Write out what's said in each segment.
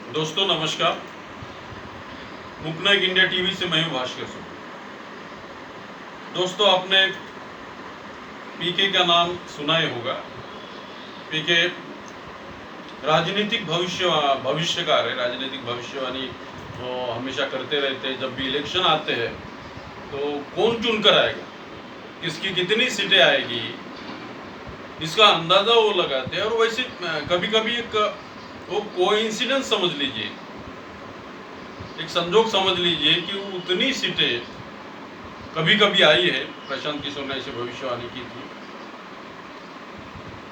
दोस्तों नमस्कार। Mooknayak India TV से मैं हूं भास्कर सिंह। दोस्तों आपने पीके का नाम सुना ही होगा। पीके राजनीतिक भविष्यकार है। राजनीतिक भविष्यवाणी वो हमेशा करते रहते हैं। जब भी इलेक्शन आते हैं तो कौन चुन कर आएगा, किसकी कितनी सीटें आएगी, इसका अंदाजा वो लगाते हैं। और वैसे कभी कभी एक वो कोइंसिडेंस समझ लीजिए, एक संजोग समझ लीजिए कि वो उतनी सीटें कभी कभी आई है। प्रशांत किशोर ने ऐसे भविष्यवाणी की थी,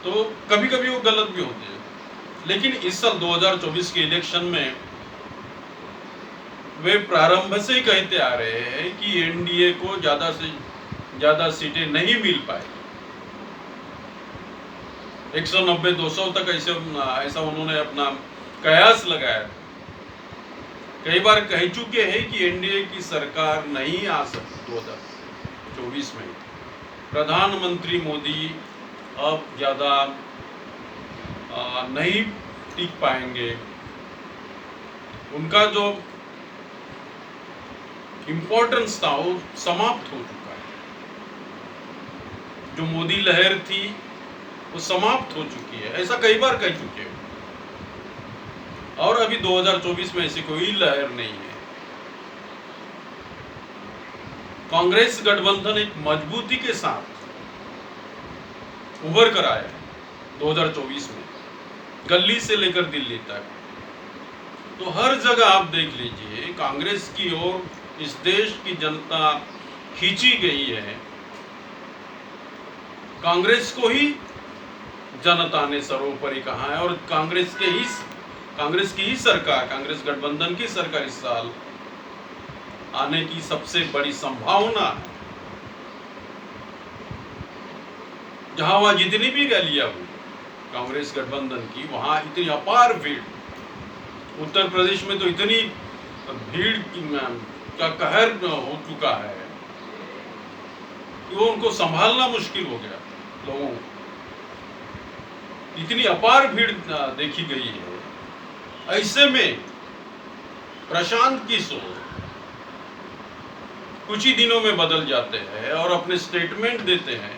तो कभी कभी वो गलत भी होते हैं। लेकिन इस साल 2024 के इलेक्शन में वे प्रारंभ से ही कहते आ रहे हैं कि एनडीए को ज्यादा से ज्यादा सीटें नहीं मिल पाएगी। 190-200 तक ऐसा उन्होंने अपना कयास लगाया। कई बार कह चुके हैं कि एनडीए की सरकार नहीं आ सकती 2024 में। प्रधानमंत्री मोदी अब ज़्यादा नहीं टिक पाएंगे। उनका जो इम्पोर्टेंस था वो समाप्त हो चुका है। जो मोदी लहर थी वो समाप्त हो चुकी है, ऐसा कई बार कह चुके हैं। और अभी 2024 में ऐसी कोई लहर नहीं है। कांग्रेस गठबंधन एक मजबूती के साथ उभर कर आया है 2024 में, गली से लेकर दिल्ली तक। तो हर जगह आप देख लीजिए, कांग्रेस की ओर इस देश की जनता खींची गई है। कांग्रेस को ही जनता ने सर्वोपरि कहा है। और कांग्रेस की ही सरकार, कांग्रेस गठबंधन की सरकार इस साल आने की सबसे बड़ी संभावना है। जहां वहां जितनी भी रैलियां हुई कांग्रेस गठबंधन की, वहां इतनी अपार भीड़, उत्तर प्रदेश में तो इतनी भीड़ का कहर हो चुका है कि वो उनको संभालना मुश्किल हो गया। लोगों को इतनी अपार भीड़ देखी गई है। ऐसे में प्रशांत किशोर कुछ ही दिनों में बदल जाते हैं और अपने स्टेटमेंट देते हैं,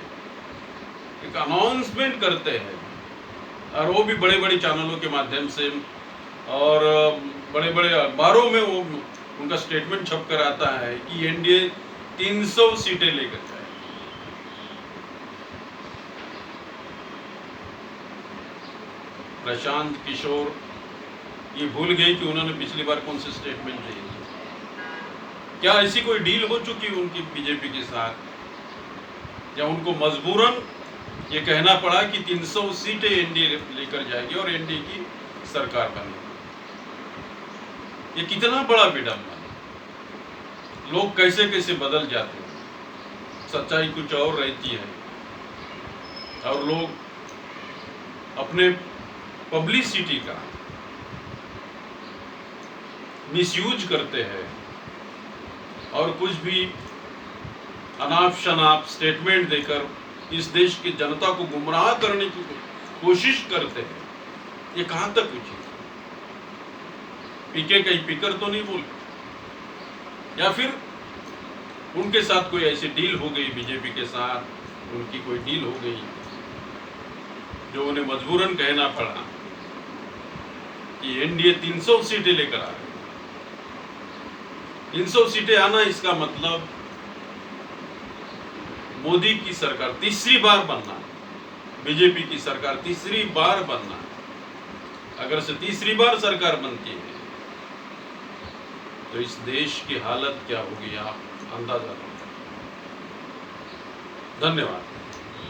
एक अनाउंसमेंट करते हैं, और वो भी बड़े बड़े चैनलों के माध्यम से और बड़े बड़े अखबारों में वो उनका स्टेटमेंट छप कर आता है कि एनडीए 300 सीटें लेकर जाए। प्रशांत किशोर ये भूल गए कि उन्होंने पिछली बार कौन से स्टेटमेंट दिए थे। क्या ऐसी कोई डील हो चुकी है उनकी बीजेपी के साथ, या उनको मजबूरन ये कहना पड़ा कि 300 सीटें एनडीए लेकर जाएगी और एनडीए की सरकार बनेगी। ये कितना बड़ा विडंबना। लोग कैसे कैसे बदल जाते हैं, सच्चाई कुछ और रहती है, और लोग अपने पब्लिसिटी का मिसयूज करते हैं और कुछ भी अनाप शनाप स्टेटमेंट देकर इस देश की जनता को गुमराह करने की कोशिश करते हैं। ये कहां तक उचित? पीके कहीं पीकर तो नहीं बोल, या फिर उनके साथ कोई ऐसी डील हो गई, बीजेपी के साथ उनकी कोई डील हो गई जो उन्हें मजबूरन कहना पड़ा कि एनडीए 300 सीटें लेकर आ रही। 300 सीटें आना, इसका मतलब मोदी की सरकार तीसरी बार बनना है, बीजेपी की सरकार तीसरी बार बनना है। अगर से तीसरी बार सरकार बनती है तो इस देश की हालत क्या होगी, आप अंदाजा लगाओ। धन्यवाद।